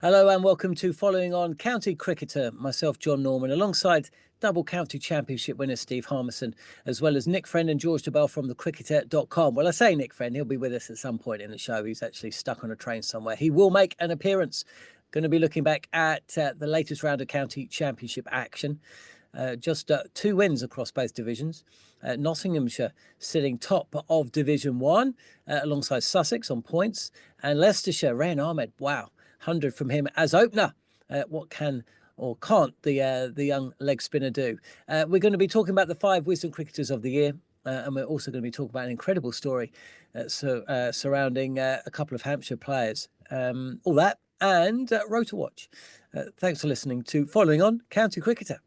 Hello and welcome to Following On County Cricketer, myself, Jon Norman, alongside double county championship winner Steve Harmison, as well as Nick Friend and George Dobell from thecricketer.com. Well, I say Nick Friend, he'll be with us at some point in the show. He's actually stuck on a train somewhere. He will make an appearance. Going to be looking back at the latest round of county championship action. Just 2 wins across both divisions. Nottinghamshire sitting top of Division 1 alongside Sussex on points. And Leicestershire, Rehan Ahmed, wow. 100 from him as opener. What can or can't the young leg spinner do? We're going to be talking about the 5 wisdom cricketers of the year, and we're also going to be talking about an incredible story surrounding a couple of Hampshire players. All that and Rotor Watch. Thanks for listening to Following On County Cricketer.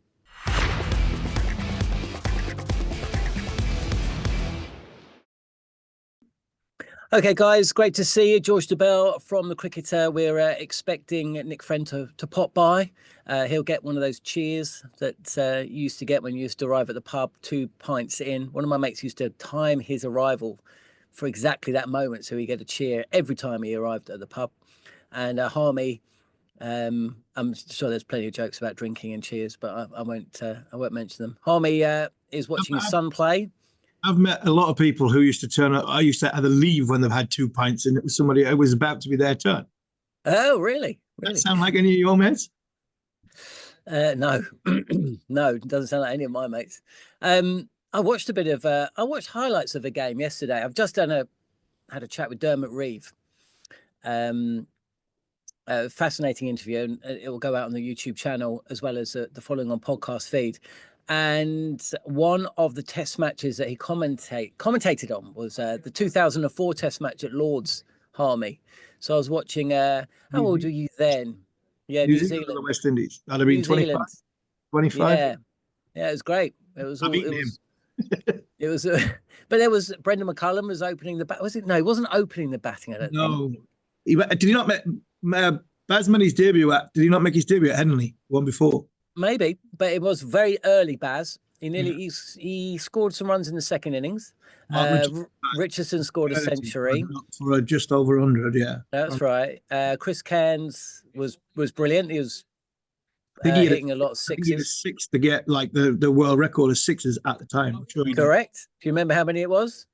Okay, guys, great to see you. George Dobell from The Cricketer. We're expecting Nick Friend to pop by. He'll get one of those cheers that you used to get when you used to arrive at the pub 2 pints in. One of my mates used to time his arrival for exactly that moment, so he'd get a cheer every time he arrived at the pub. And Harmy, I'm sure there's plenty of jokes about drinking and cheers, but I won't mention them. Harmy is watching his son play. I've met a lot of people who used to turn up. I used to either leave when they've had 2 pints and it was somebody who was about to be their turn. Oh, really? Does that sound like any of your mates? No, no, it doesn't sound like any of my mates. I watched a bit of, I watched highlights of a game yesterday. I've just had a chat with Dermot Reeve. Fascinating interview, and it will go out on the YouTube channel as well as the Following On podcast feed. And one of the test matches that he commentated on was the 2004 test match at Lord's, Harmy. So I was watching, how old were you then? Yeah, New Zealand. Or the West Indies. That'd have been 25. 25? Yeah, it was great. It was I've eaten him. It was, but there was Brendan McCullum was opening the bat. Was it? No, he wasn't opening the batting. I don't think. Did he not make Basman's debut did he not make his debut at Henley one before? Maybe, but it was very early, Baz. He scored some runs in the second innings. Richardson scored a century. For just over 100, yeah. That's right. Chris Cairns was brilliant. He was hitting a lot of sixes. He was 6 to get like the world record of sixes at the time. I'm sure correct. Do you remember how many it was?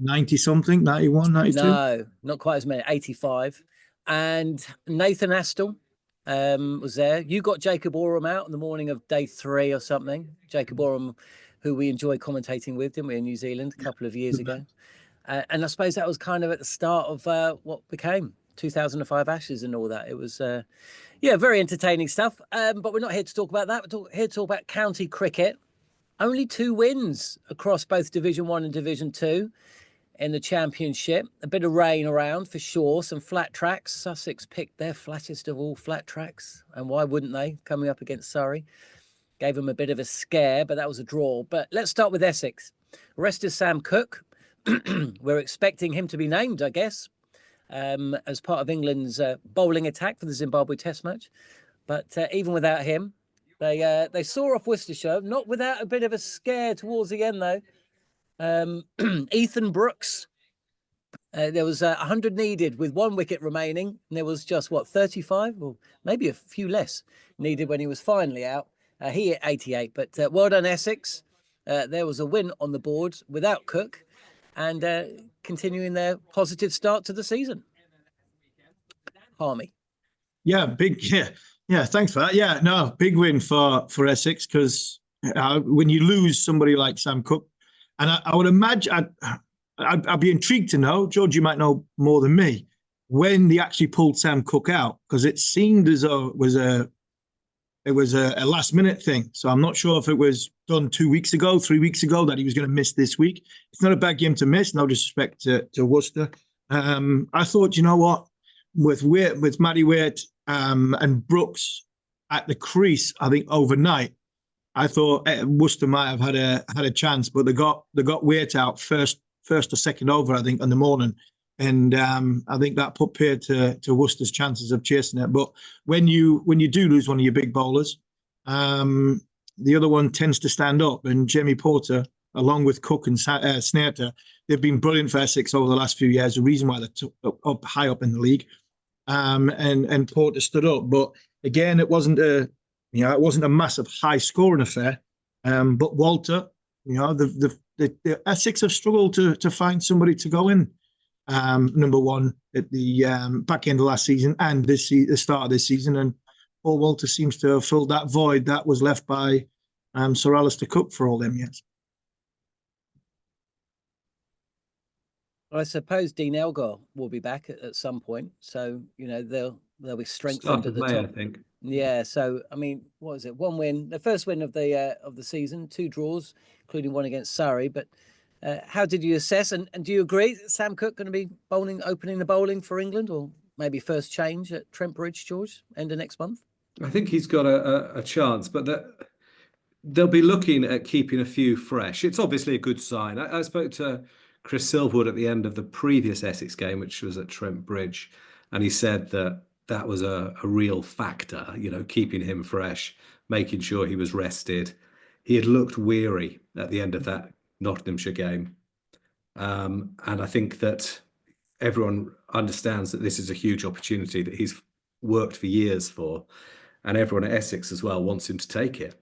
90-something, 91, 92? No, not quite as many, 85. And Nathan Astle was there. You got Jacob Oram out on the morning of day 3 or something. Jacob Oram, who we enjoyed commentating with, didn't we, in New Zealand a couple of years ago. And I suppose that was kind of at the start of what became 2005 Ashes and all that. It was, very entertaining stuff. But we're not here to talk about that. We're here to talk about county cricket. Only 2 wins across both Division 1 and Division 2 in the championship. A bit of rain around for sure. Some flat tracks. Sussex picked their flattest of all flat tracks. And why wouldn't they? Coming up against Surrey. Gave them a bit of a scare, but that was a draw. But let's start with Essex. Rested Sam Cook. We're expecting him to be named, I guess, as part of England's bowling attack for the Zimbabwe Test match. But even without him, they saw off Worcestershire, not without a bit of a scare towards the end, though. Ethan Brooks, there was 100 needed with 1 wicket remaining, and there was just 35 or maybe a few less needed when he was finally out. He hit 88, but well done Essex. There was a win on the board without Cook, and continuing their positive start to the season. Harmy. Yeah, thanks for that. Yeah, no, big win for Essex, because when you lose somebody like Sam Cook, and I would imagine, I'd be intrigued to know, George, you might know more than me, when they actually pulled Sam Cook out, because it seemed as though it was a last minute thing. So I'm not sure if it was done 2 weeks ago, 3 weeks ago, that he was going to miss this week. It's not a bad game to miss, no disrespect to Worcester. I thought, you know what, with Matty Waite and Brooks at the crease, I think overnight, I thought Worcester might have had a chance, but they got Waite out first or second over, I think, in the morning, and I think that put paid to Worcester's chances of chasing it. But when you do lose one of your big bowlers, the other one tends to stand up, and Jamie Porter, along with Cook and Snater, they've been brilliant for Essex over the last few years. The reason why they're high up in the league. and Porter stood up. But again, it wasn't a massive high scoring affair. But Walter, the Essex have struggled to find somebody to go in number one at the back end of last season and the start of this season, and Paul Walter seems to have filled that void that was left by Sir Alistair Cook for all them years. I suppose Dean Elgar will be back at some point, so they'll be strengthened at the top. I think. Yeah. So I mean, what is it? One win, the first win of the season, 2 draws, including one against Surrey. But how did you assess? And do you agree that Sam Cook going to be opening the bowling for England, or maybe first change at Trent Bridge, George, end of next month? I think he's got a chance, but they'll be looking at keeping a few fresh. It's obviously a good sign. I spoke to Chris Silverwood at the end of the previous Essex game, which was at Trent Bridge, and he said that was a real factor, keeping him fresh, making sure he was rested. He had looked weary at the end of that Nottinghamshire game. And I think that everyone understands that this is a huge opportunity that he's worked for years for, and everyone at Essex as well wants him to take it.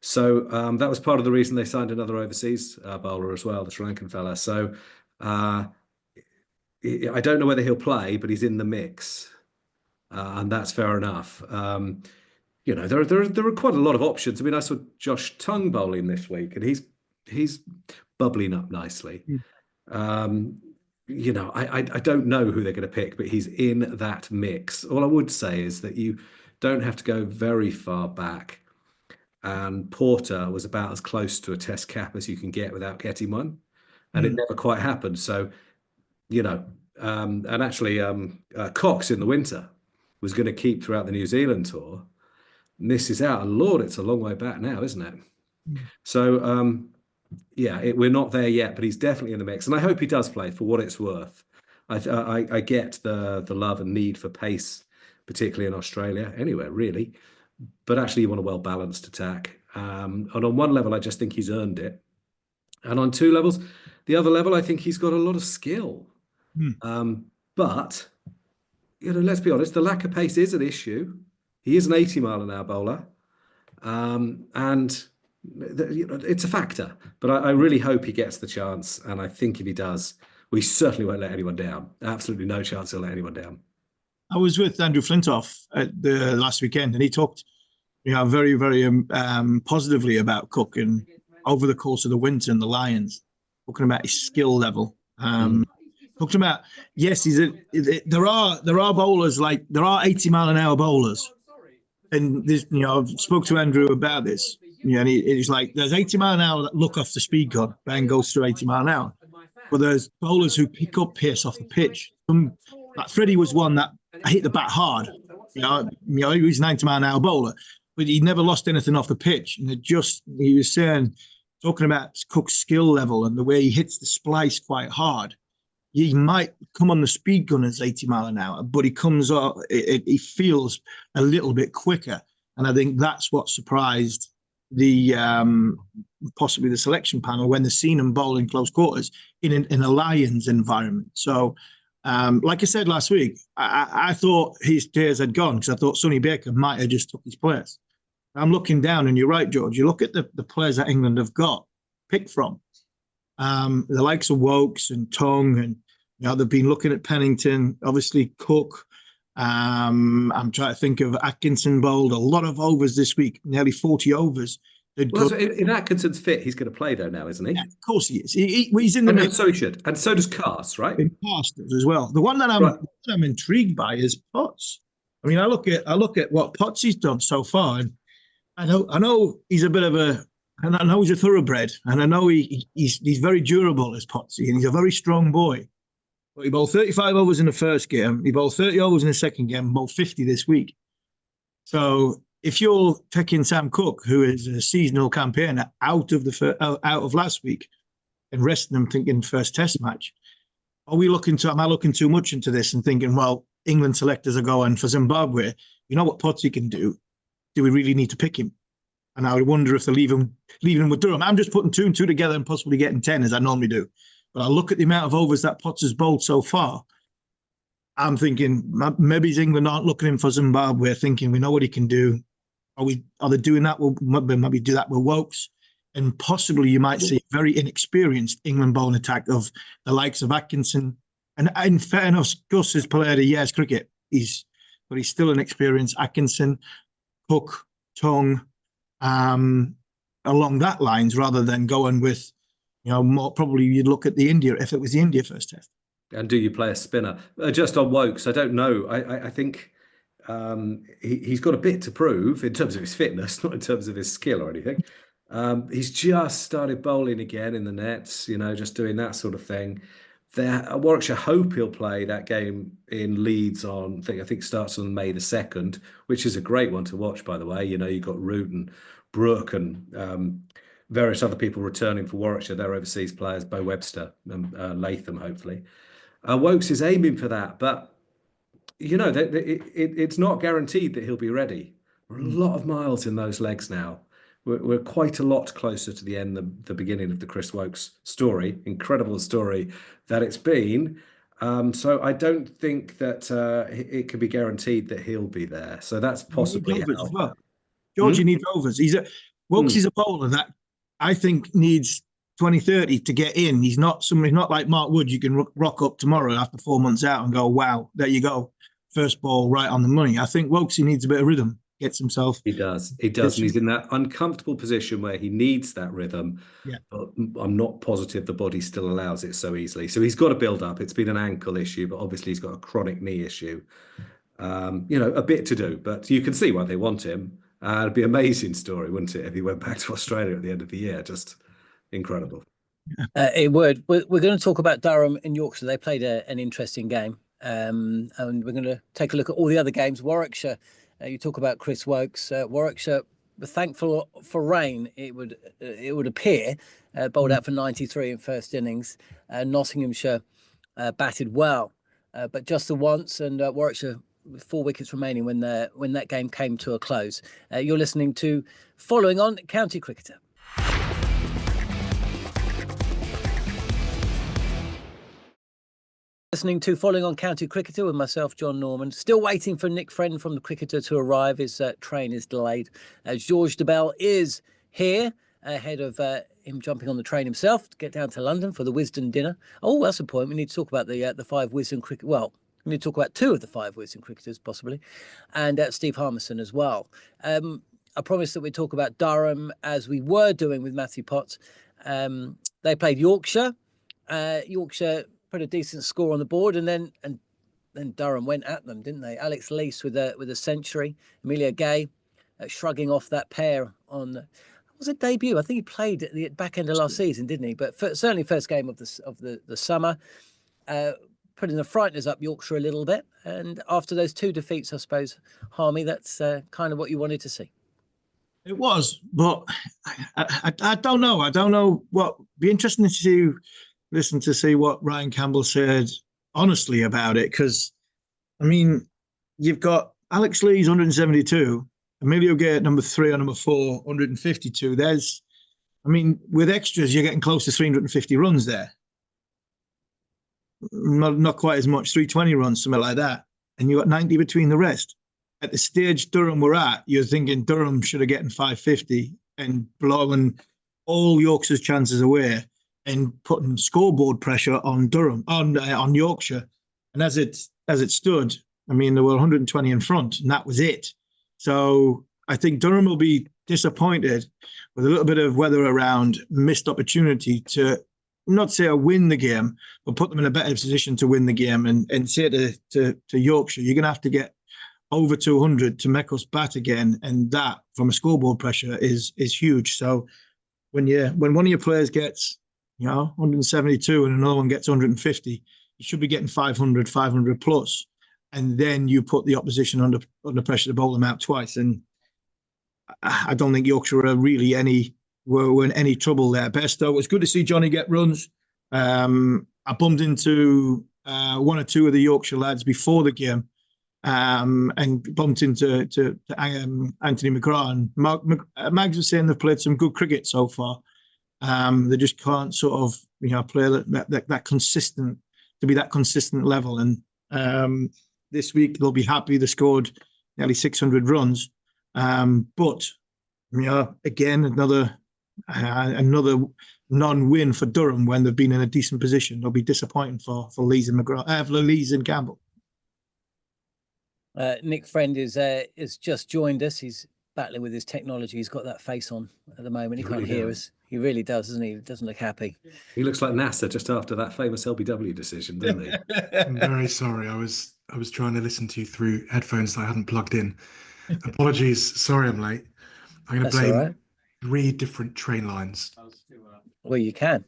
So that was part of the reason they signed another overseas bowler as well, the Sri Lankan fella. So I don't know whether he'll play, but he's in the mix. And that's fair enough. There are quite a lot of options. I mean, I saw Josh Tongue bowling this week, and he's bubbling up nicely. I don't know who they're going to pick, but he's in that mix. All I would say is that you don't have to go very far back. And Porter was about as close to a test cap as you can get without getting one. And it never quite happened. So, and actually Cox in the winter was going to keep throughout the New Zealand tour. Misses out. And Lord, it's a long way back now, isn't it? So, we're not there yet, but he's definitely in the mix. And I hope he does play for what it's worth. I get the love and need for pace, particularly in Australia, anywhere really. But actually you want a well-balanced attack. And on one level, I just think he's earned it. And on 2 levels, the other level, I think he's got a lot of skill. But, let's be honest, the lack of pace is an issue. He is an 80-mile-an-hour bowler. And it's a factor. But I really hope he gets the chance. And I think if he does, we certainly won't let anyone down. Absolutely no chance he'll let anyone down. I was with Andrew Flintoff at the last weekend, and he talked, very, very positively about Cook and over the course of the winter and the Lions, talking about his skill level. Talking about, yes, there are bowlers there are 80-mile-an-hour bowlers, and this, I've spoke to Andrew about this. And he's like, there's 80-mile-an-hour that look off the speed gun, bang goes through 80-mile-an-hour, but there's bowlers who pick up pace off the pitch. Like Freddie was one that hit the bat hard. He was a 90-mile-an-hour bowler, but he never lost anything off the pitch. And he was talking about Cook's skill level and the way he hits the splice quite hard. He might come on the speed gun as 80-mile-an-hour, but he comes up, he feels a little bit quicker. And I think that's what surprised possibly the selection panel when they seen him bowl in close quarters in a Lions environment. So, like I said last week, I thought his days had gone because I thought Sonny Baker might have just took his place. I'm looking down, and you're right, George. You look at the players that England have got picked from, the likes of Wokes and Tongue, and they've been looking at Pennington, obviously Cook. I'm trying to think of Atkinson bowled a lot of overs this week, nearly 40 overs. Well, so if Atkinson's fit, he's going to play though now, isn't he? Yeah, of course he is. He's in the mix. So he should, and so does Cass, right? And Cass does as well. The one that I'm intrigued by is Potts. I mean, I look at what Potts has done so far, and I know he's a bit of a, and I know he's a thoroughbred, and I know he's very durable as Pottsy, and he's a very strong boy. But he bowled 35 overs in the first game. He bowled 30 overs in the second game. Bowled 50 this week. So if you're taking Sam Cook, who is a seasonal campaigner, out of last week, and resting him thinking first Test match, am I looking too much into this and thinking, well, England selectors are going for Zimbabwe? You know what Pottsy can do? Do we really need to pick him? And I would wonder if they're leaving him with Durham. I'm just putting 2 and 2 together and possibly getting 10 as I normally do. But I look at the amount of overs that Potts has bowled so far. I'm thinking maybe England aren't looking in for Zimbabwe, thinking we know what he can do. Are they doing that? We'll maybe do that with Wokes. And possibly you might see a very inexperienced England bowling attack of the likes of Atkinson. And in fairness, Gus has played a year's cricket. But he's still an experienced Atkinson, Cook, Tongue, along that lines, rather than going with, more probably you'd look at the India if it was the India first test. And do you play a spinner? Just on Wokes, I don't know. I think he's got a bit to prove in terms of his fitness, not in terms of his skill or anything. He's just started bowling again in the nets, just doing that sort of thing. Warwickshire hope he'll play that game in Leeds on, I think starts on May the 2nd, which is a great one to watch, by the way. You've got Root and Brooke and various other people returning for Warwickshire. They're overseas players, Bo Webster and Latham, hopefully. Wokes is aiming for that, but, it's not guaranteed that he'll be ready. We're a lot of miles in those legs now. We're quite a lot closer to the end, the beginning of the Chris Wokes story, incredible story that it's been. So I don't think that it can be guaranteed that he'll be there. So that's possibly as well. George, you need rovers. Wokes is a bowler that I think needs 2030 to get in. He's not like Mark Wood. You can rock up tomorrow after 4 months out and go, wow, there you go. First ball right on the money. I think Wokesy needs a bit of rhythm. Gets himself. He does. And he's in that uncomfortable position where he needs that rhythm. Yeah. But I'm not positive the body still allows it so easily. So he's got to build up. It's been an ankle issue, but obviously he's got a chronic knee issue. A bit to do, but you can see why they want him. It'd be an amazing story, wouldn't it, if he went back to Australia at the end of the year? Just incredible. It would. We're going to talk about Durham and Yorkshire. They played an interesting game. And we're going to take a look at all the other games. Warwickshire. You talk about Chris Wokes. Warwickshire were thankful for rain. It would appear bowled out for 93 in first innings. Nottinghamshire batted well, but just the once. And Warwickshire with 4 wickets remaining when that game came to a close. You're listening to Following On County Cricketer. Listening to Following On County Cricketer with myself, Jon Norman. Still waiting for Nick Friend from the Cricketer to arrive. His train is delayed. George Dobell is here ahead of him jumping on the train himself to get down to London for the Wisden dinner. Oh, that's a point. We need to talk about the 5 Wisden cricket. Well, we need to talk about 2 of the 5 Wisden cricketers, possibly, and Steve Harmison as well. I promised that we'd talk about Durham as we were doing with Matthew Potts. They played Yorkshire. Yorkshire put a decent score on the board, and then Durham went at them, didn't they? Alex Lees with a century, Amelia Gay shrugging off that pair on was it debut? I think he played at the back end of last season, didn't he? But certainly first game of the summer, putting the frighteners up Yorkshire a little bit. And after those 2 defeats, I suppose, Harmy, that's kind of what you wanted to see. It was, but I don't know. I don't know what. Be interesting to listen to see what Ryan Campbell said honestly about it, because you've got Alex Lees 172, Emilio Gay at number 3 or number 4 152. With extras you're getting close to 350 runs there, not quite as much, 320 runs, something like that, and you got 90 between the rest. At the stage Durham were at, you're thinking Durham should have gotten 550 and blowing all Yorkshire's chances away and putting scoreboard pressure on Durham, on Yorkshire. And as it stood, there were 120 in front, and that was it. So I think Durham will be disappointed with a little bit of weather around, missed opportunity to not say win the game, but put them in a better position to win the game, and say to Yorkshire, you're going to have to get over 200 to make us bat again, and that from a scoreboard pressure is huge. So when one of your players gets 172 and another one gets 150, you should be getting 500 plus, and then you put the opposition under pressure to bowl them out twice. And I don't think Yorkshire were really were in any trouble there. Besto, it was good to see Johnny get runs. I bumped into 1 or 2 of the Yorkshire lads before the game, and bumped into Anthony McGrath, and Mags was saying they've played some good cricket so far. They just can't sort of play that consistent, to be that consistent level, and This week they'll be happy they scored nearly 600 runs. But again, another non-win for Durham when they've been in a decent position. They'll be disappointing for Lees and McGrath, for Lees and Campbell. Nick Friend is just joined us. He's battling with his technology. He's got that face on at the moment. He can't hear us. He really does, doesn't he? He doesn't look happy. He looks like NASA just after that famous LBW decision, doesn't he? I'm very sorry. I was trying to listen to you through headphones that I hadn't plugged in. Apologies. Sorry, I'm late. I'm going to blame 3 different train lines. Well, you can.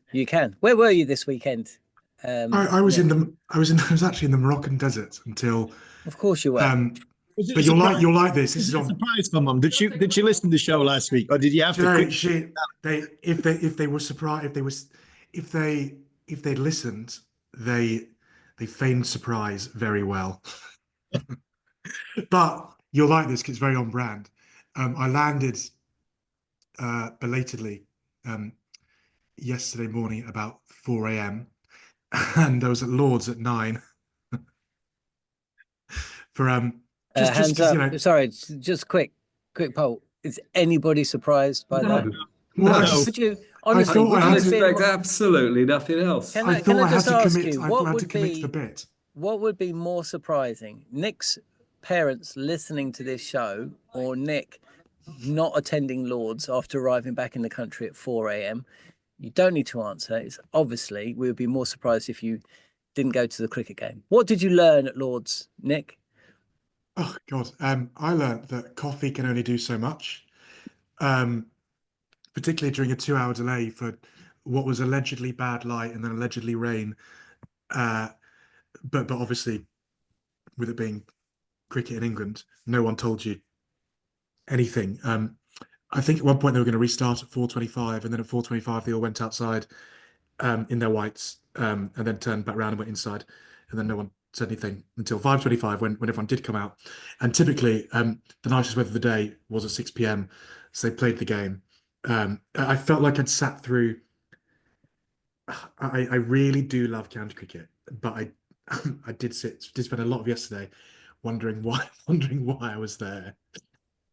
Where were you this weekend? I was actually in the Moroccan desert until. Of course you were. But you'll like this. This is a surprise for Mum. Did she listen to the show last week, or did you have to? If they were surprised, if they listened, they feigned surprise very well. But you'll like this because it's very on brand. I landed belatedly yesterday morning at about 4 a.m. and I was at Lord's at 9 for hands up. Sorry, just quick poll. Is anybody surprised by that? Well, would you honestly? Would you expect absolutely nothing else? I thought I had to commit to the bit. What would be more surprising, Nick's parents listening to this show, or Nick not attending Lord's after arriving back in the country at 4 a.m? You don't need to answer. It's obviously we would be more surprised if you didn't go to the cricket game. What did you learn at Lord's, Nick? Oh God, I learned that coffee can only do so much, particularly during a 2-hour delay for what was allegedly bad light and then allegedly rain. But obviously, with it being cricket in England, no one told you anything. I think at one point they were going to restart at 4:25, and then at 4:25 they all went outside in their whites, and then turned back around and went inside, and then no one said anything until 5:25 when everyone did come out. And typically the nicest weather of the day was at 6 p.m, so they played the game. I felt like I'd sat through. I really do love county cricket, but I did spend a lot of yesterday wondering why I was there.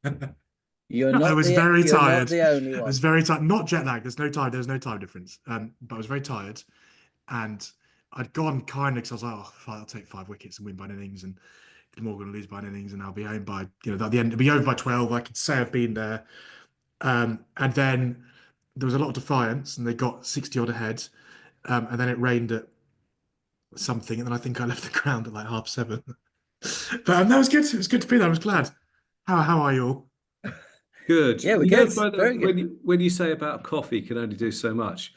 I was very tired. Not the only one. I was very tired. Not jet lag. There's no time difference. But I was very tired, and I'd gone kind of because I was like, oh, I'll take 5 wickets and win by an innings, and Glamorgan going to lose by an innings, and I'll be home by at the end. It'll be over by 12. I could say I've been there. And then there was a lot of defiance, and they got 60 odd ahead, and then it rained at something, and then I think I left the ground at like 7:30. But that was good. It was good to be there. I was glad. How are you all? Good. Yeah, we're good. Very good. When you say about coffee can only do so much,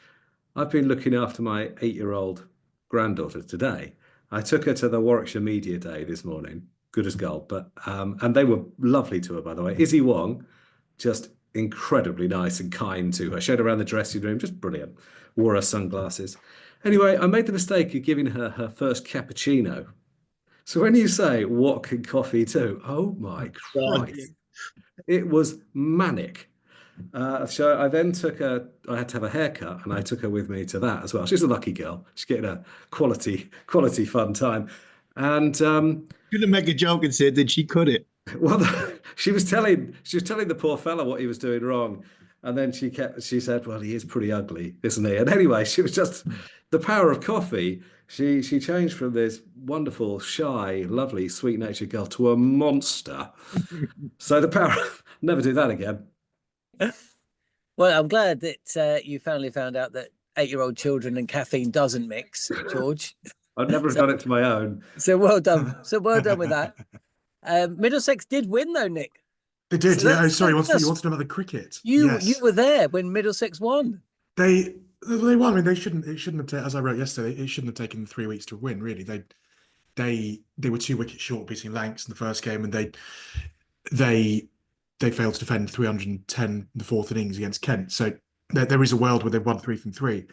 I've been looking after my 8-year-old granddaughter today. I took her to the Warwickshire Media Day this morning, good as gold, but and they were lovely to her, by the way. Izzy Wong, just incredibly nice and kind to her. Showed her around the dressing room, just brilliant. Wore her sunglasses. Anyway, I made the mistake of giving her her first cappuccino. So when you say, what can coffee do? Oh my Christ. It was manic. So I then took her, I had to have a haircut, and I took her with me to that as well. She's a lucky girl. She's getting a quality fun time. And could have make a joke and said, did she cut it? Well, she was telling the poor fella what he was doing wrong. And then she said, well, he is pretty ugly, isn't he? And anyway, she was just the power of coffee. She changed from this wonderful, shy, lovely, sweet-natured girl to a monster. So the power, never do that again. Well, I'm glad that you finally found out that 8-year-old children and caffeine doesn't mix, George. I'd never have done it to my own. So well done. So well done with that. Middlesex did win, though, Nick. They did. So yeah. Sorry, you want to know about the cricket? You were there when Middlesex won. They won. I mean, it shouldn't have. As I wrote yesterday, it shouldn't have taken 3 weeks to win. Really, they were 2 wickets short beating Lancs in the first game, and they failed to defend 310 in the 4th innings against Kent. So there is a world where they've won 3 from 3,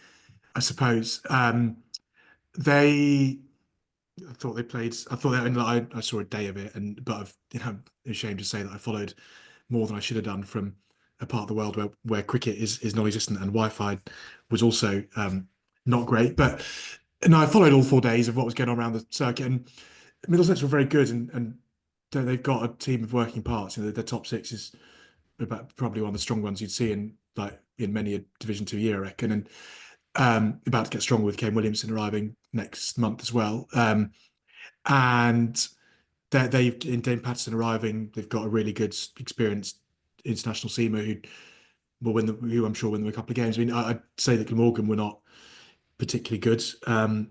I suppose. I thought they played. I saw a day of it, but I'm ashamed to say that I followed more than I should have done from a part of the world where cricket is non-existent, and Wi-Fi was also not great. But no, I followed all 4 days of what was going on around the circuit, and Middlesex were very good, and they've got a team of working parts. You know, their top six is probably one of the strong ones you'd see in many a Division 2 year, I reckon. And about to get stronger with Kane Williamson arriving next month as well. And they've in Dane Patterson arriving, they've got a really good, experienced international seamer who I'm sure will win them a couple of games. I mean, I'd say that Glamorgan were not particularly good,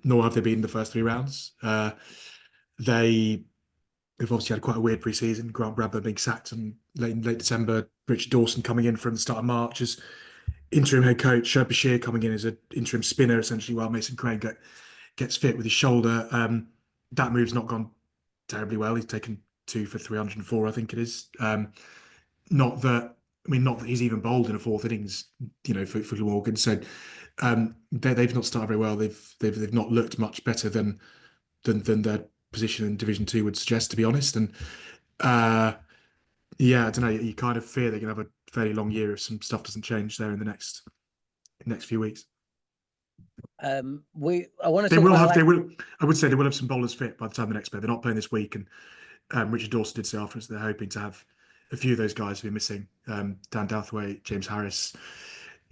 nor have they been in the first 3 rounds. They've obviously had quite a weird pre-season. Grant Bradburn being sacked in late December, Richard Dawson coming in from the start of March as interim head coach, Sherpa Bashir coming in as an interim spinner, essentially, while Mason Crane gets fit with his shoulder. That move's not gone terribly well. He's taken 2 for 304, I think it is. Not that he's even bowled in a 4th innings, you know, for Glamorgan. So they've not started very well. They've not looked much better than their position in Division 2 would suggest, to be honest. And yeah, I don't know. You kind of fear they're going to have a fairly long year if some stuff doesn't change there in the next few weeks. I want to. I would say they will have some bowlers fit by the time the next play. They're not playing this week, and Richard Dawson did say afterwards they're hoping to have a few of those guys who are missing. Dan Douthwaite, James Harris,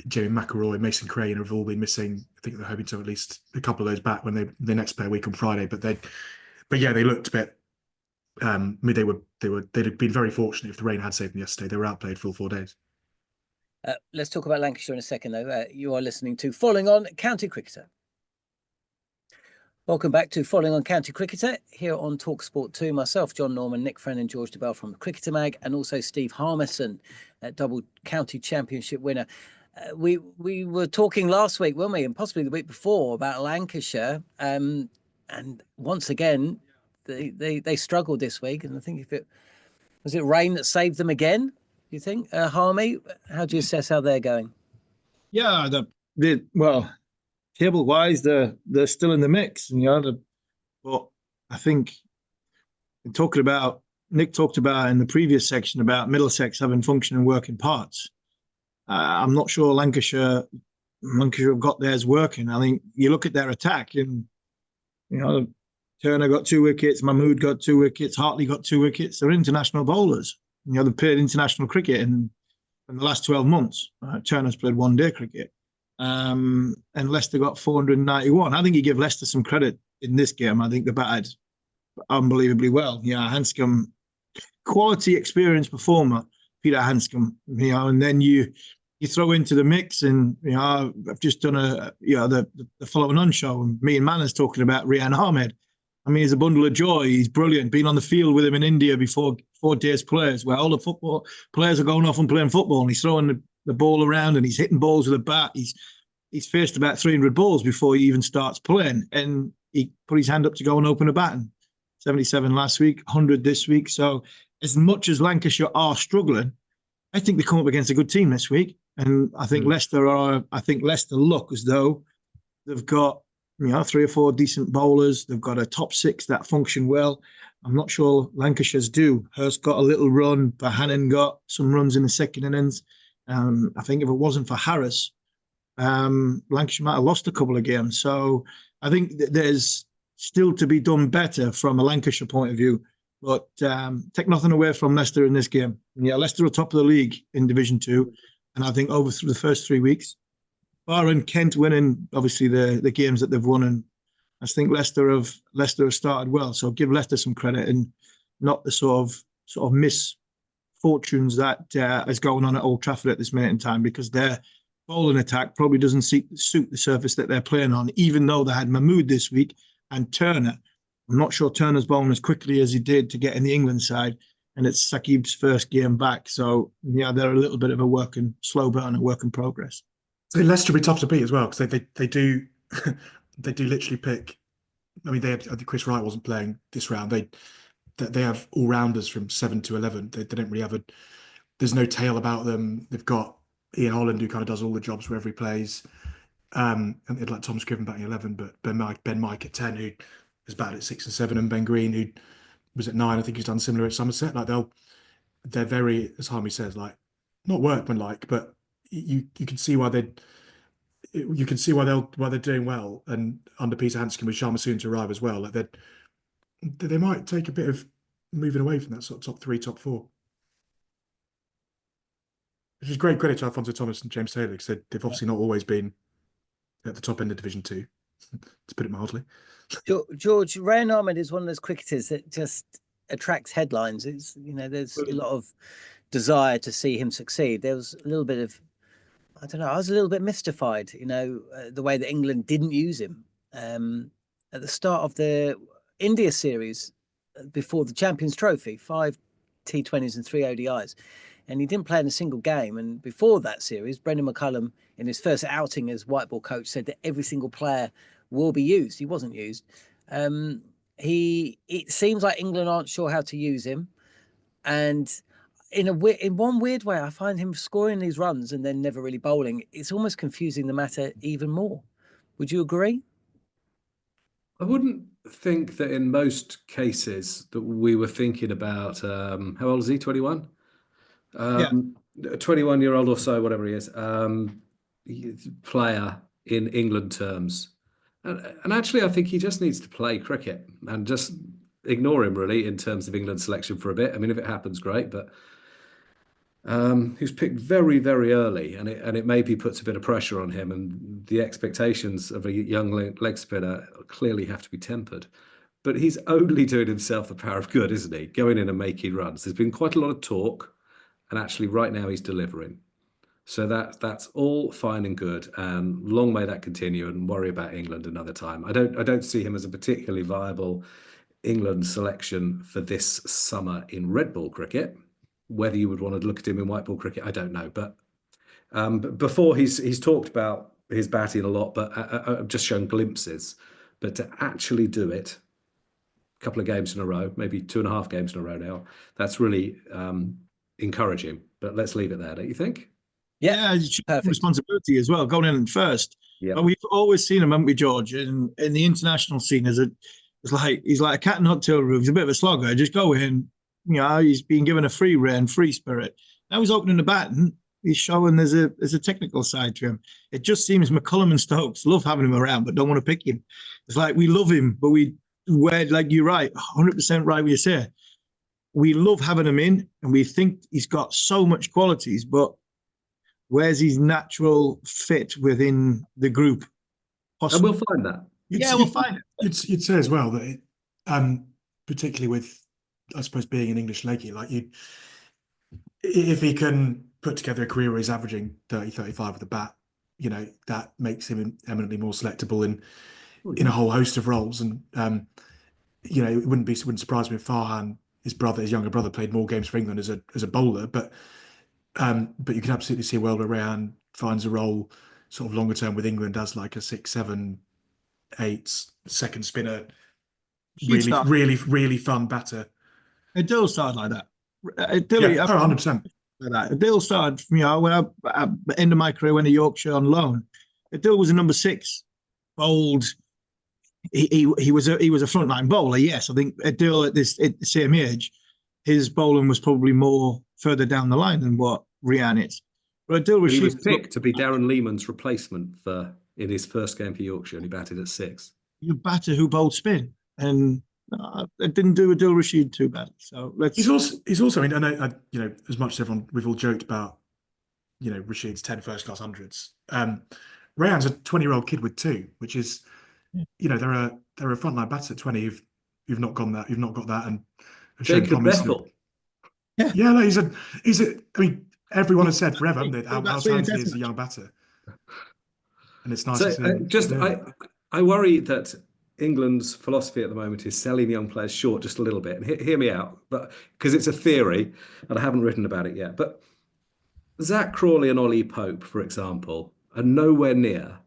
Jamie McElroy, Mason Crane have all been missing. I think they're hoping to have at least a couple of those back when they next play a week on Friday. But yeah, they looked a bit. They'd have been very fortunate if the rain had saved them yesterday. They were outplayed for all 4 days. Let's talk about Lancashire in a second, though. You are listening to Following On County Cricketer. Welcome back to Following On County Cricketer here on talkSPORT 2. Myself, Jon Norman, Nick Frenn and George Dobell from Cricketer Mag, and also Steve Harmison, double county championship winner. We were talking last week, weren't we, and possibly the week before, about Lancashire. And once again, they struggled this week. And I think was it rain that saved them again? Do you think, Harmy? How do you assess how they're going? Yeah, well, table-wise, they're still in the mix, and but I think Nick talked about in the previous section about Middlesex having functioning working parts. I'm not sure Lancashire have got theirs working. I think you look at their attack, and Turner got 2 wickets, Mahmood got 2 wickets, Hartley got 2 wickets. They're international bowlers. They've played international cricket in the last 12 months. Turner's played 1-day cricket. And Leicester got 491. I think you give Leicester some credit in this game. I think they batted unbelievably well. Yeah, Hanscom, quality experienced performer, Peter Hanscom. And then you throw into the mix, and I've just done the Following On show, and me and Manners talking about Rehan Ahmed. I mean, he's a bundle of joy. He's brilliant. Been on the field with him in India before 4 days players, where all the football players are going off and playing football, and he's throwing the ball around, and he's hitting balls with a bat. He's faced about 300 balls before he even starts playing, and he put his hand up to go and open a baton. 77 last week, 100 this week. So as much as Lancashire are struggling, I think they come up against a good team this week, and I think Leicester look as though they've got 3 or 4 decent bowlers. They've got a top 6 that function well. I'm not sure Lancashire's do. Hurst got a little run. Bahanan got some runs in the second innings. I think if it wasn't for Harris, Lancashire might have lost a couple of games. So I think there's still to be done better from a Lancashire point of view. But take nothing away from Leicester in this game. Yeah, Leicester are top of the league in Division 2. And I think over the first 3 weeks, barring Kent winning, obviously, the games that they've won, and I think Leicester have started well. So give Leicester some credit, and not the sort of misfortunes that is going on at Old Trafford at this minute in time, because their bowling attack probably doesn't suit the surface that they're playing on, even though they had Mahmood this week and Turner. I'm not sure Turner's bowling as quickly as he did to get in the England side, and it's Saqib's first game back. So, yeah, they're a little bit of a slow burn, a work in progress. So Leicester will be tough to beat as well, because they do they do literally pick. I mean, I think Chris Wright wasn't playing this round. They have all rounders from 7 to 11. They don't really have there's no tail about them. They've got Ian Holland, who kind of does all the jobs wherever he plays, and they'd like Tom Scriven batting 11, but Ben Mike at 10, who has batted at 6 and 7, and Ben Green, who was at 9. I think he's done similar at Somerset. Like they're very, as Harmy says, like not workmanlike, but you can see why they're doing well, and under Peter Hanscom with Sharma soon to arrive as well. Like they might take a bit of moving away from that sort of top 3, top 4. Which is great credit to Alphonso Thomas and James Taylor, because they've obviously not always been at the top end of Division 2, to put it mildly. George, Rehan Ahmed is one of those cricketers that just attracts headlines. It's, there's a lot of desire to see him succeed. There was a little bit of, I don't know, I was a little bit mystified, the way that England didn't use him. At the start of the India series, before the Champions Trophy, 5 T20s and 3 ODIs, and he didn't play in a single game. And before that series, Brendan McCullum, in his first outing as white ball coach, said that every single player will be used. He wasn't used. It seems like England aren't sure how to use him, and in one weird way, I find him scoring these runs and then never really bowling. It's almost confusing the matter even more. Would you agree? I wouldn't think that in most cases that we were thinking about, how old is he, 21? 21-year-old or so, whatever he is, player in England terms. And actually, I think he just needs to play cricket and just ignore him, really, in terms of England selection for a bit. I mean, if it happens, great, but he was picked very, very early, and it maybe puts a bit of pressure on him, and the expectations of a young leg spinner clearly have to be tempered. But he's only doing himself the power of good, isn't he? Going in and making runs. There's been quite a lot of talk, and actually right now he's delivering. So that's all fine and good, and long may that continue, and worry about England another time. I don't see him as a particularly viable England selection for this summer in red ball cricket. Whether you would want to look at him in white ball cricket, I don't know. But before he's talked about his batting a lot, but I've just shown glimpses. But to actually do it, a couple of games in a row, maybe 2.5 games in a row now, that's really encouraging. But let's leave it there, don't you think? Yeah, perfect. Responsibility as well, going in first. Yeah, but we've always seen him, haven't we, George, in the international scene as he's like a cat and hot tail roof. He's a bit of a slogger. Just go in. He's been given a free rein, free spirit. Now he's opening the bat and he's showing there's a technical side to him. It just seems McCullum and Stokes love having him around, but don't want to pick him. It's like we love him, but we're like, you're right, 100% right what you say. We love having him in, and we think he's got so much qualities, but where's his natural fit within the group? And we'll find that. We'll find it. You'd say as well that, particularly with, I suppose, being an English leggy, like if he can put together a career where he's averaging 30, 35 with the bat, that makes him eminently more selectable in a whole host of roles. And, it wouldn't surprise me if Farhan, his younger brother, played more games for England as a bowler, but you can absolutely see a world where Rehan finds a role sort of longer term with England as like a 6, 7, 8 second spinner, really fun batter. Adil started like that. 100%. Like that. Adil started, when I ended my career, went to Yorkshire on loan. Adil was a number 6, bowled. He was a frontline bowler. Yes, I think Adil at the same age, his bowling was probably more further down the line than what Rehan is. But Adil Rashid, he was picked to be Darren Lehmann's replacement in his first game for Yorkshire, and he batted at 6. A batter who bowled spin, and it didn't do Adil Rashid too bad. So he's also. I mean, I know, as much as we've all joked about, Rashid's 10 first class hundreds. Rehan's a 20-year-old kid with 2, which is, there are frontline batters at 20 who've not got that, and Jacob Bethel. Yeah, no, he's a. I mean, everyone has said forever, haven't they, how talented he is as a young batter, and it's nice to see. I worry that England's philosophy at the moment is selling young players short just a little bit. And hear me out, but because it's a theory, and I haven't written about it yet. But Zach Crawley and Ollie Pope, for example, are nowhere near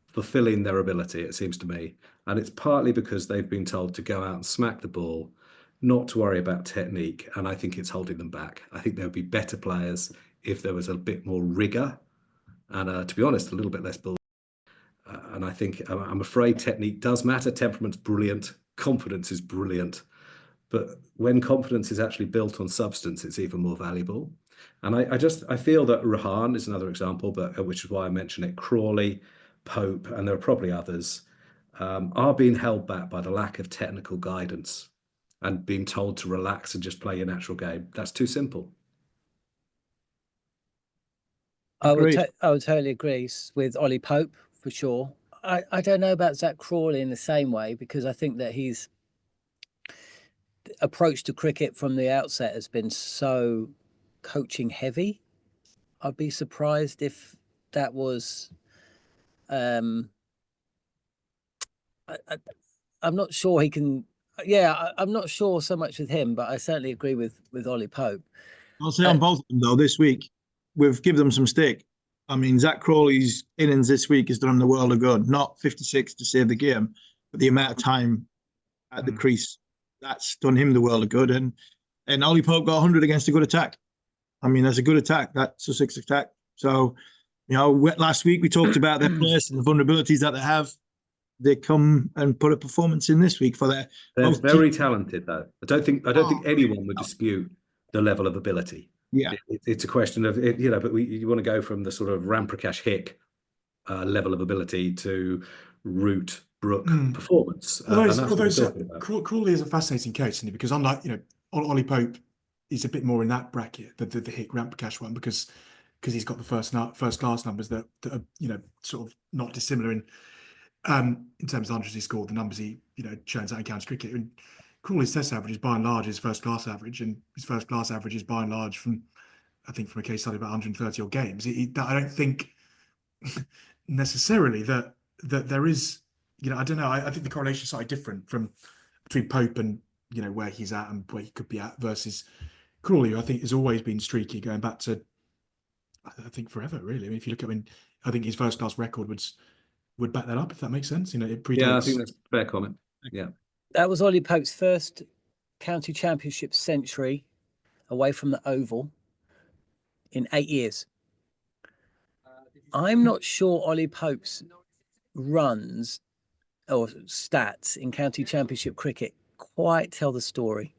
fulfilling their ability, it seems to me. And it's partly because they've been told to go out and smack the ball, not to worry about technique, and I think it's holding them back. I think there would be better players if there was a bit more rigour and, to be honest, a little bit less bull. And I think, I'm afraid technique does matter. Temperament's brilliant. Confidence is brilliant. But when confidence is actually built on substance, it's even more valuable. And I feel that Rehan is another example, but which is why I mention it. Crawley, Pope, and there are probably others, are being held back by the lack of technical guidance and being told to relax and just play your natural game. That's too simple. I would totally agree with Ollie Pope for sure. I don't know about Zach Crawley in the same way, because I think that his approach to cricket from the outset has been so coaching heavy. I'd be surprised if that was. I'm not sure he can. Yeah, I'm not sure so much with him, but I certainly agree with Ollie Pope. I'll say on both of them though, this week we've given them some stick. I mean, Zach Crawley's innings this week has done him the world of good. Not 56 to save the game, but the amount of time at the crease, that's done him the world of good. And Ollie Pope got 100 against a good attack. I mean, that's a good attack, that Sussex attack. So, you know, last week we talked about their place and the vulnerabilities that they have. They come and put a performance in this week for their. They're very talented, though. I don't think anyone would dispute the level of ability. Yeah, it's a question of but you want to go from the sort of Ramprakash Hick level of ability to Root Brook performance. Crawley is a fascinating case, isn't he? Because unlike Ollie Pope is a bit more in that bracket, the Hick Ramprakash one, because he's got the first class numbers that are sort of not dissimilar in terms of the hundreds he scored, the numbers he churns out in county cricket. And Crawley's test average is by and large his first class average, and his first class average is by and large from a case study about 130 odd games. I don't think necessarily that there is, I don't know. I think the correlation is slightly different between Pope and where he's at and where he could be at versus Crawley, who I think has always been streaky going back to I think forever, really. I mean, if you look at I think his first class record would back that up, if that makes sense. It predates. Yeah, I think that's a fair comment. Yeah. That was Ollie Pope's first county championship century away from the Oval in 8 years. I'm not sure Ollie Pope's runs or stats in county championship cricket quite tell the story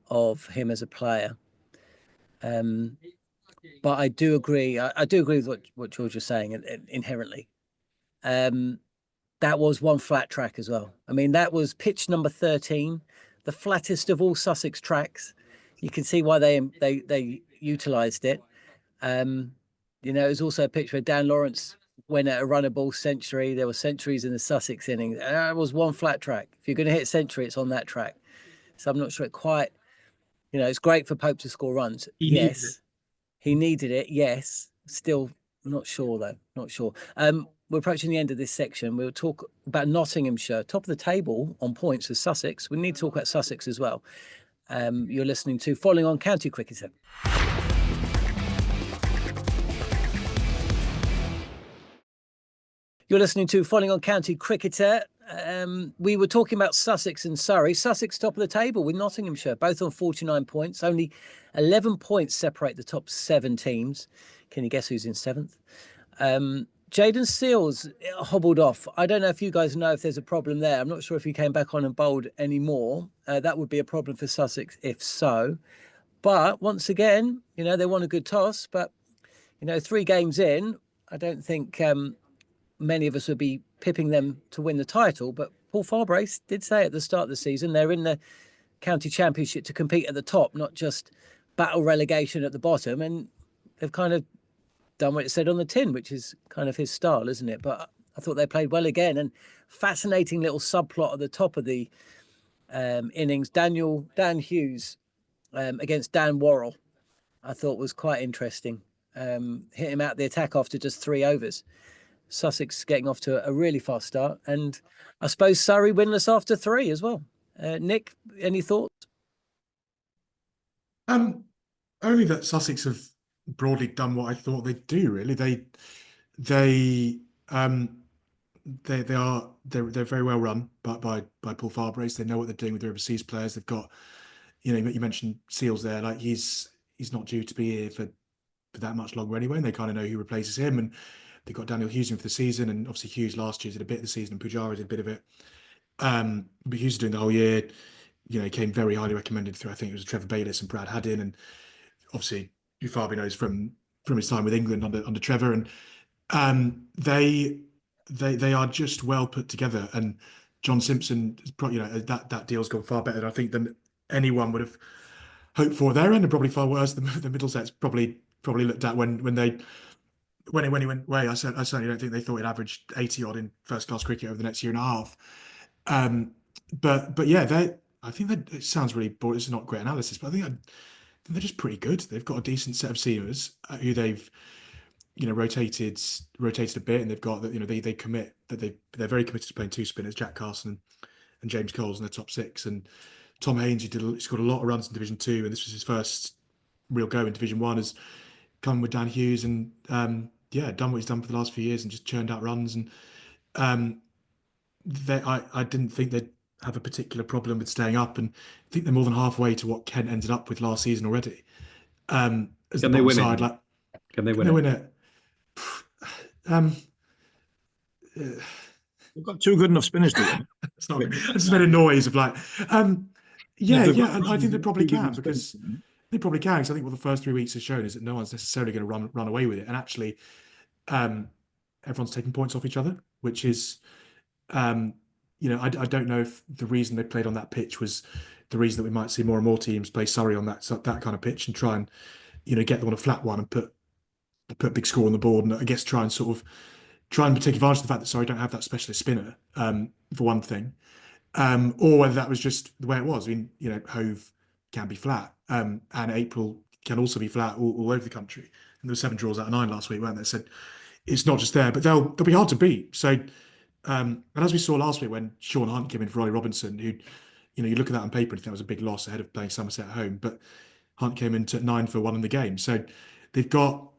of him as a player. But I do agree. I do agree with what George was saying inherently. That was one flat track as well. I mean, that was pitch number 13, the flattest of all Sussex tracks. You can see why they utilised it. It was also a pitch where Dan Lawrence went at a runner ball century. There were centuries in the Sussex innings. That was one flat track. If you're going to hit century, it's on that track. So I'm not sure it quite. It's great for Pope to score runs. He needed it. Yes, still not sure though. Not sure. We're approaching the end of this section. We'll talk about Nottinghamshire, top of the table on points with Sussex. We need to talk about Sussex as well. You're listening to Following On County Cricketer. You're listening to Following On County Cricketer. We were talking about Sussex and Surrey. Sussex top of the table with Nottinghamshire, both on 49 points. Only 11 points separate the top 7 teams. Can you guess who's in 7th? Jaden Seals hobbled off. I don't know if you guys know if there's a problem there. I'm not sure if he came back on and bowled anymore. That would be a problem for Sussex if so. But once again, they won a good toss. But, 3 games in, I don't think many of us would be pipping them to win the title. But Paul Farbrace did say at the start of the season, they're in the county championship to compete at the top, not just battle relegation at the bottom. And they've kind of done what it said on the tin, which is kind of his style, isn't it? But I thought they played well again. And fascinating little subplot at the top of the innings. Dan Hughes against Dan Worrell, I thought was quite interesting. Hit him out the attack after just 3 overs. Sussex getting off to a really fast start. And I suppose Surrey winless after 3 as well. Nick, any thoughts? Only that Sussex have broadly done what I thought they'd do. Really, they're very well run by Paul Farbrace. They know what they're doing with their overseas players. They've got, you mentioned Seals there. Like he's not due to be here for that much longer anyway. And they kind of know who replaces him. And they got Daniel Hughes in for the season. And obviously Hughes last year did a bit of the season, and Pujara did a bit of it. But Hughes is doing the whole year. He came very highly recommended through. I think it was Trevor Bayliss and Brad Haddin, and obviously who Farby knows from his time with England under Trevor, and they are just well put together. And John Simpson, that deal's gone far better, I think, than anyone would have hoped for. Their end are probably far worse than the Middlesex probably looked at when he went away. I certainly don't think they thought he'd averaged 80 odd in first class cricket over the next year and a half. But yeah, I think that it sounds really boring. It's not great analysis, but I think they're just pretty good. They've got a decent set of seamers who they've rotated a bit, and they've got that. They commit that they're very committed to playing two spinners, Jack Carson and James Coles in the top six, and Tom Haynes, he scored a lot of runs in Division 2, and this was his first real go in Division 1, has come with Dan Hughes and done what he's done for the last few years and just churned out runs. And I didn't think they'd have a particular problem with staying up, and I think they're more than halfway to what Kent ended up with last season already. Can they win it? Can they win it? We've got two good enough spinners to win. It's not. I just made a noise of like, and I think they probably can, because they probably can. Because I think what the first 3 weeks has shown is that no one's necessarily going to run away with it, and actually, everyone's taking points off each other, which is, I don't know if the reason they played on that pitch was the reason that we might see more and more teams play Surrey on that kind of pitch and try and, get them on a flat one and put a big score on the board, and I guess try and take advantage of the fact that Surrey don't have that specialist spinner, for one thing, or whether that was just the way it was. I mean, Hove can be flat, and April can also be flat all over the country. And there were 7 draws out of 9 last week, weren't there? So it's not just there, but they'll be hard to beat. So, and as we saw last week when Sean Hunt came in for Ollie Robinson, who, you look at that on paper and think that was a big loss ahead of playing Somerset at home, but Hunt came into 9 for 1 in the game. So they've got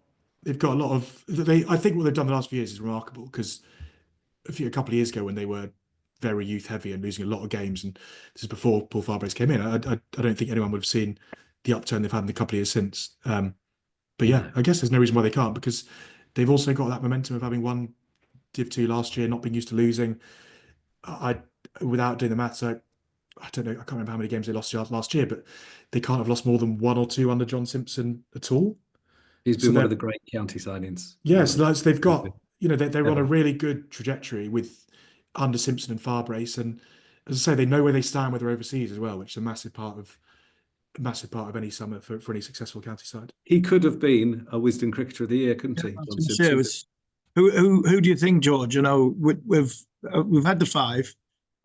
a lot of. I think what they've done the last few years is remarkable, because a couple of years ago when they were very youth heavy and losing a lot of games, and this is before Paul Farbrace came in, I don't think anyone would have seen the upturn they've had in the couple of years since. But yeah, I guess there's no reason why they can't, because they've also got that momentum of having won Div 2 last year, not being used to losing. Without doing the maths, I don't know, I can't remember how many games they lost last year, but they can't have lost more than 1 or 2 under John Simpson at all. He's been one of the great county signings. Yes, they've got, they're on a really good trajectory with under Simpson and Farbrace, and as I say, they know where they stand with their overseas as well, which is a massive part of any summer for any successful county side. He could have been a Wisden Cricketer of the Year, couldn't he? John Simpson. Who do you think, George? We've had the 5.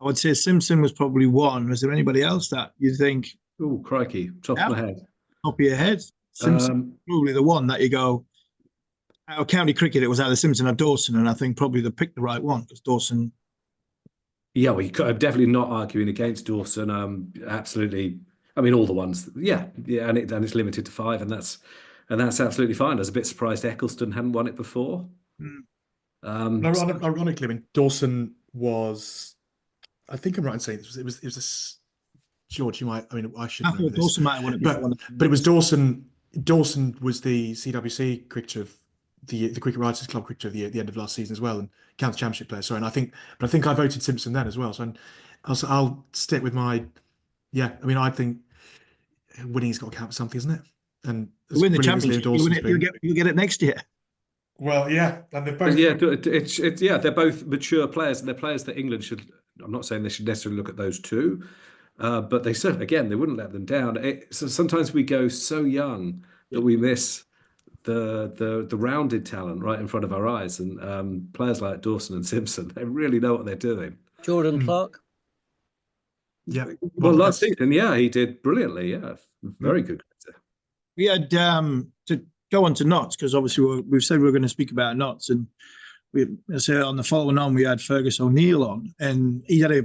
I would say Simpson was probably 1. Was there anybody else that you think? Oh, crikey! Top of my head. Top of your head. Simpson probably the one that you go. Out of county cricket, it was either Simpson or Dawson, and I think probably they picked the right one, because Dawson. Yeah, well, I'm definitely not arguing against Dawson. Absolutely. I mean, all the ones. Yeah, and it's limited to 5, and that's absolutely fine. I was a bit surprised Eccleston hadn't won it before. Ironically, I mean, Dawson was. I think I'm right in saying it was a. George, you might. I mean, I should know this. Dawson might have won it before, but it was Dawson. Dawson was the CWC cricketer of the Cricket Writers Club cricketer of the year at the end of last season as well, and county championship player. Sorry, and I think I voted Simpson then as well. So I'll stick with my. Yeah, I mean, I think winning's got to count for something, isn't it? And win the championship, you get it next year. Well, yeah, and they're both. They're both mature players, and they're players that England should. I'm not saying they should necessarily look at those two, but they certainly, again, they wouldn't let them down. So sometimes we go so young that we miss the rounded talent right in front of our eyes, and players like Dawson and Simpson, they really know what they're doing. Jordan Clark. Yeah. Well, last season, he did brilliantly. Yeah, very good. We had to go on to Notts, because obviously we've said we were going to speak about Notts, and I say on the following on, we had Fergus O'Neill on, and he had a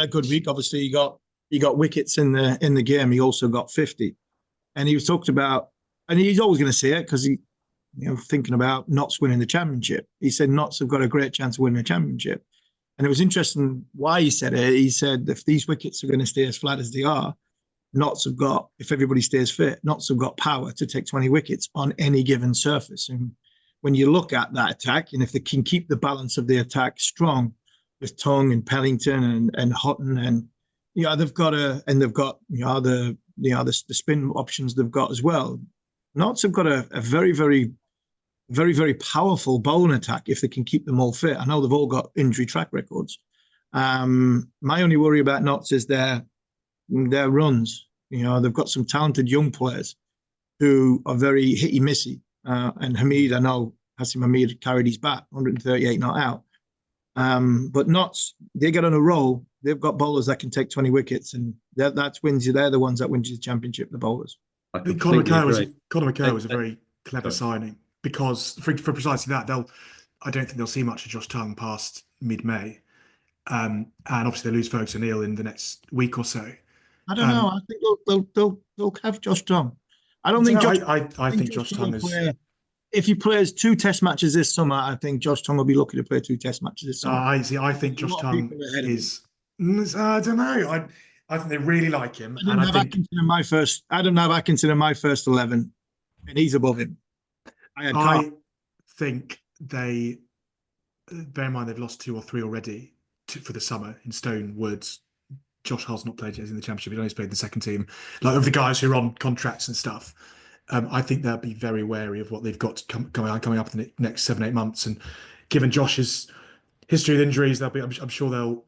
good week. Obviously, he got wickets in the game. He also got 50, and he was talked about, and he's always going to say it because he, thinking about Notts winning the championship. He said Notts have got a great chance of winning the championship, and it was interesting why he said it. He said if these wickets are going to stay as flat as they are, Notts have got, if everybody stays fit, Notts have got power to take 20 wickets on any given surface. And when you look at that attack, and if they can keep the balance of the attack strong with Tongue and Pellington and Houghton, and they've got the spin options they've got as well. Notts have got a very, very, very, very powerful bowling attack if they can keep them all fit. I know they've all got injury track records. My only worry about Notts is their runs. You know, they've got some talented young players who are very hitty-missy. And Hamid, I know Hassim Hamid carried his bat, 138 not out. But Notts, they get on a roll. They've got bowlers that can take 20 wickets, and that wins you. They're the ones that win you the championship, the bowlers. Conor McKay was a very clever signing because for precisely that, I don't think they'll see much of Josh Tongue past mid-May. And obviously they lose Ferguson O'Neill in the next week or so. I don't know. I think they'll have Josh Tongue. I don't think I think Josh Tongue is. If he plays 2 test matches this summer, I think Josh Tongue will be lucky to play 2 test matches this summer. I think Josh Tongue is. I don't know. I think they really like him. I didn't have Atkinson in my first 11, and he's above him. I think they. Bear in mind they've lost 2 or 3 already for the summer in Stone, Woods. Josh Hull's not played yet in the championship. He's only played in the second team. Like of the guys who are on contracts and stuff. I think they'll be very wary of what they've got coming up in the next 7-8 months. And given Josh's history of injuries, I'm sure they'll.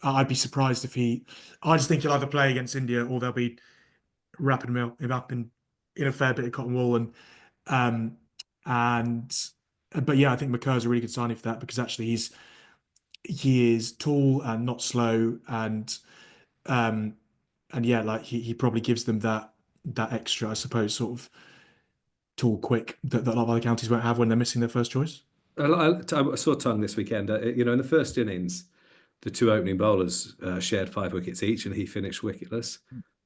I'd be surprised if he. I just think he'll either play against India or they'll be wrapping him up in a fair bit of cotton wool. But yeah, I think McKerr's a really good signing for that because actually he is tall and not slow and yeah, like he probably gives them that extra, I suppose, sort of tall, quick that a lot of other counties won't have when they're missing their first choice. I saw Tongue this weekend. You know, in the first innings, the 2 opening bowlers shared 5 wickets each, and he finished wicketless.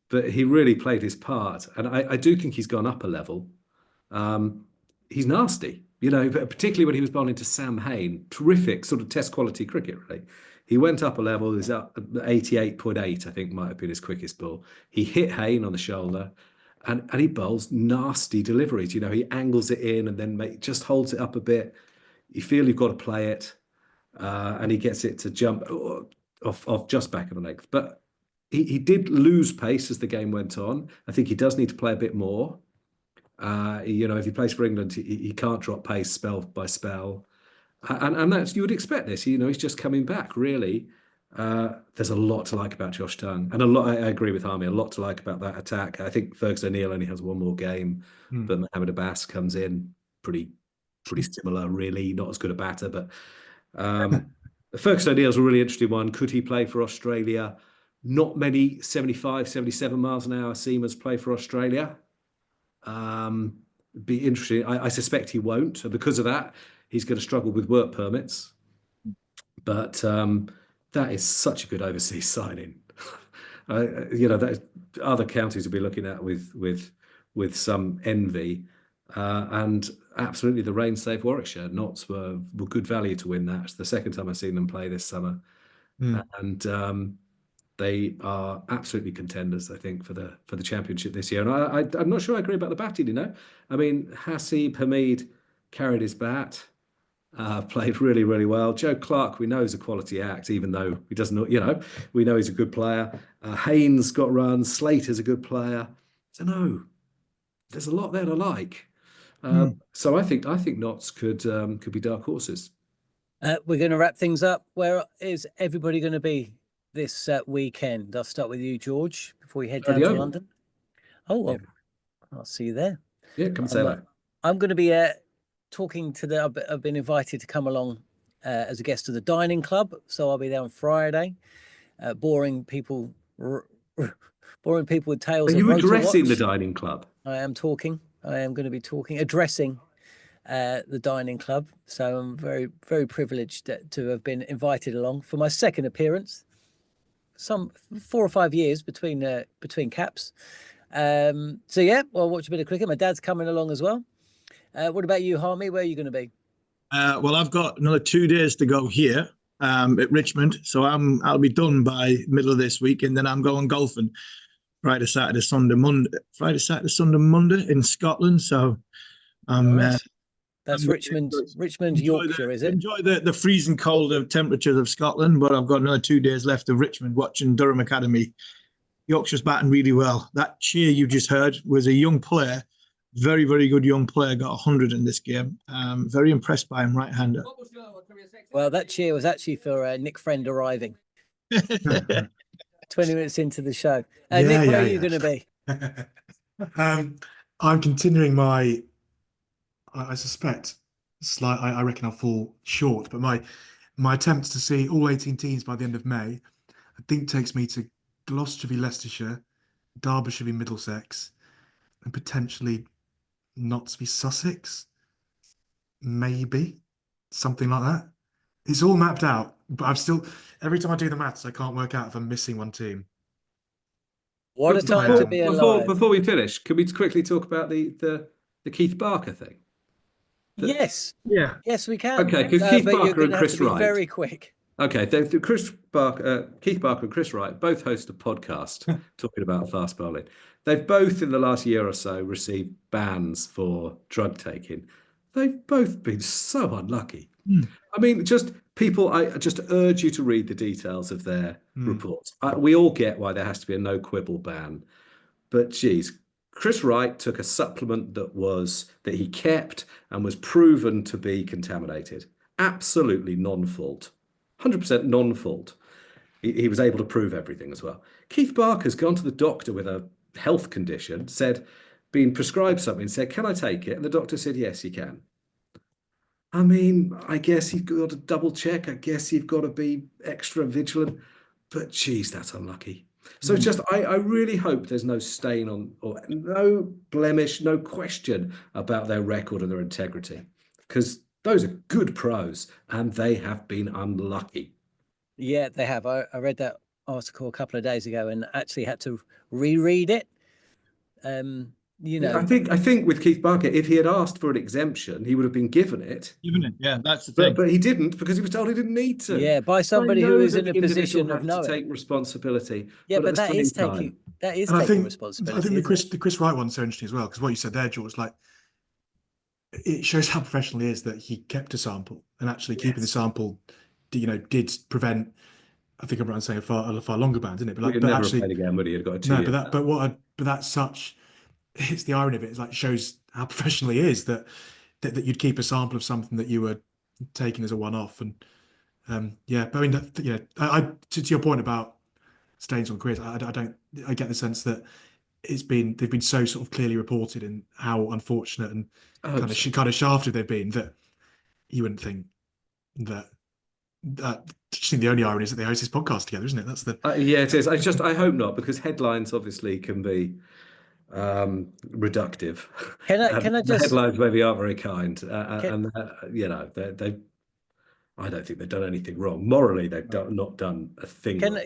But he really played his part, and I do think he's gone up a level. He's nasty, you know, particularly when he was bowling to Sam Hain. Terrific sort of test quality cricket, really. He went up a level. He's up 88.8, I think, might have been his quickest ball. He hit Hain on the shoulder, and he bowls nasty deliveries. You know, he angles it in and then just holds it up a bit. You feel you've got to play it, and he gets it to jump off just back of the legs. But he did lose pace as the game went on. I think he does need to play a bit more. You know, if he plays for England, he can't drop pace spell by spell. And that's, you would expect this. You know, he's just coming back, really. There's a lot to like about Josh Tongue. And I agree with Harmy, a lot to like about that attack. I think Ferguson O'Neill only has 1 more game, but Mohamed Abbas comes in pretty similar, really. Not as good a batter, but Ferguson O'Neill's a really interesting one. Could he play for Australia? Not many 75, 77 miles an hour seamers play for Australia. Be interesting. I suspect he won't. And because of that, he's going to struggle with work permits. But that is such a good overseas signing. You know, that other counties will be looking at with some envy. And absolutely, the rain saved Warwickshire. Notts were good value to win that. It's the second time I've seen them play this summer. And they are absolutely contenders, I think, for the championship this year. And I'm not sure I agree about the batting, you know. I mean, Hasib Hamid carried his bat, played really, really well. Joe Clark, we know, is a quality act, even though he doesn't, you know, we know he's a good player. Haynes got runs. Slater's a good player. So no, there's a lot there to like. So I think Notts could be dark horses. We're going to wrap things up. Where is everybody going to be this weekend? I'll start with you, George, before we head down to London. Oh, well, yeah. I'll see you there. Yeah, come say hello. I'm going to be talking to I've been invited to come along as a guest to the Dining Club, so I'll be there on Friday, boring people with tales. Are you addressing the Dining Club? I am going to be addressing the Dining Club. So I'm very, very privileged to have been invited along for my second appearance. Some 4 or 5 years between caps. So yeah, well, watch a bit of cricket. My dad's coming along as well. What about you, Harmy? Where are you going to be? Well, I've got another 2 days to go here at Richmond, so I'll be done by middle of this week, and then I'm going golfing Friday, Saturday, Sunday, Monday in Scotland. So that's Richmond, Yorkshire, is it? Enjoy the freezing cold of temperatures of Scotland, but I've got another 2 days left of Richmond watching Durham Academy. Yorkshire's batting really well. That cheer you just heard was a young player, very, very good young player, got 100 in this game. Very impressed by him, right-hander. Well, that cheer was actually for Nick Friend arriving. 20 minutes into the show. Nick, where are you going to be? I'm continuing my, I suspect, I reckon I'll fall short, but my attempts to see all 18 teams by the end of May, I think takes me to Gloucestershire v Leicestershire, Derbyshire v Middlesex, and potentially Notts v Sussex. Maybe something like that. It's all mapped out, but I'm still, every time I do the maths, I can't work out if I'm missing one team. What a time to be alive. Before we finish, can we quickly talk about the Keith Barker thing? Yes. Yeah. Yes, we can. Okay, because Keith Barker and Chris Wright. Very quick. Okay, Keith Barker and Chris Wright both host a podcast talking about fast bowling. They've both, in the last year or so, received bans for drug taking. They've both been so unlucky. I mean, I just urge you to read the details of their reports. We all get why there has to be a no quibble ban, but geez, Chris Wright took a supplement that he kept and was proven to be contaminated. Absolutely non-fault, 100% non-fault. He was able to prove everything as well. Keith Barker's gone to the doctor with a health condition, been prescribed something, said, "Can I take it?" And the doctor said, "Yes, you can." I mean, I guess you've got to double check. I guess you've got to be extra vigilant. But geez, that's unlucky. So I really hope there's no stain on, or no blemish, no question about their record and their integrity, because those are good pros and they have been unlucky. Yeah, they have. I read that article a couple of days ago and actually had to reread it. I think with Keith Barker, if he had asked for an exemption, he would have been given it. Yeah, that's the thing. But he didn't, because he was told he didn't need to. Yeah, by somebody who is in a position of knowing. To take responsibility. Yeah, but that is taking responsibility. I think the Chris Wright one's so interesting as well, because what you said there, George, like, it shows how professional he is that he kept a sample, and actually keeping the sample, did prevent. I think I'm right in saying a far longer ban, didn't it? But never actually played again, would he? He'd got a 2 year. But that's such. It's the irony of it. It's like, it shows how professional he is that you'd keep a sample of something that you were taking as a one-off. And but I mean, to your point about stains on careers, I get the sense that they've been so sort of clearly reported in how unfortunate and kind of shafted they've been, that you wouldn't think that. I just think the only irony is that they host this podcast together, isn't it? That's the yeah, it is. I hope not, because headlines obviously can be reductive. Can I just, the headlines maybe aren't very kind, they I don't think they've done anything wrong morally. They've not done a thing wrong.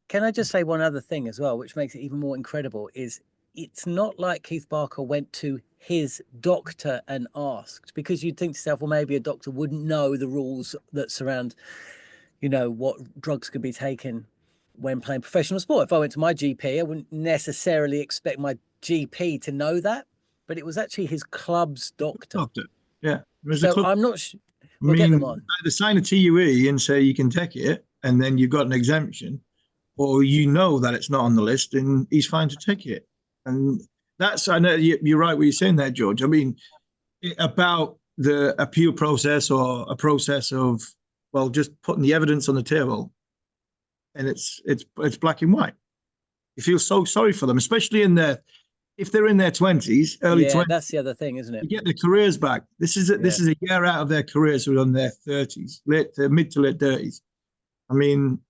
Can I just say one other thing as well, which makes it even more incredible, is it's not like Keith Barker went to his doctor and asked, because you'd think to yourself, well, maybe a doctor wouldn't know the rules that surround, what drugs could be taken when playing professional sport. If I went to my GP, I wouldn't necessarily expect my GP to know that, but it was actually his club's doctor. Yeah. So I'm not sure. We'll get them on. Either sign a TUE and say you can take it, and then you've got an exemption, or that it's not on the list and he's fine to take it. And I know you're right what you're saying there, George. I mean, about the appeal process, or a process of, just putting the evidence on the table, and it's black and white. You feel so sorry for them, especially if they're in their 20s, early 20s. That's the other thing, isn't it? You get their careers back. This is a year out of their careers who are on their 30s, mid to late 30s. I mean,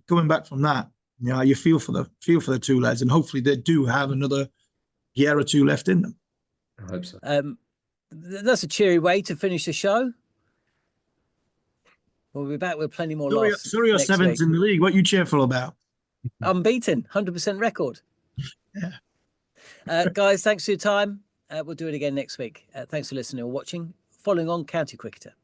coming back from that, you feel for the two lads, and hopefully they do have another year or two left in them. I hope so. That's a cheery way to finish the show. We'll be back with plenty more laughs. Surrey are seventh in the league. What are you cheerful about? Unbeaten, 100% record. Yeah. Guys, thanks for your time. We'll do it again next week. Thanks for listening or watching. Following on County Cricketer.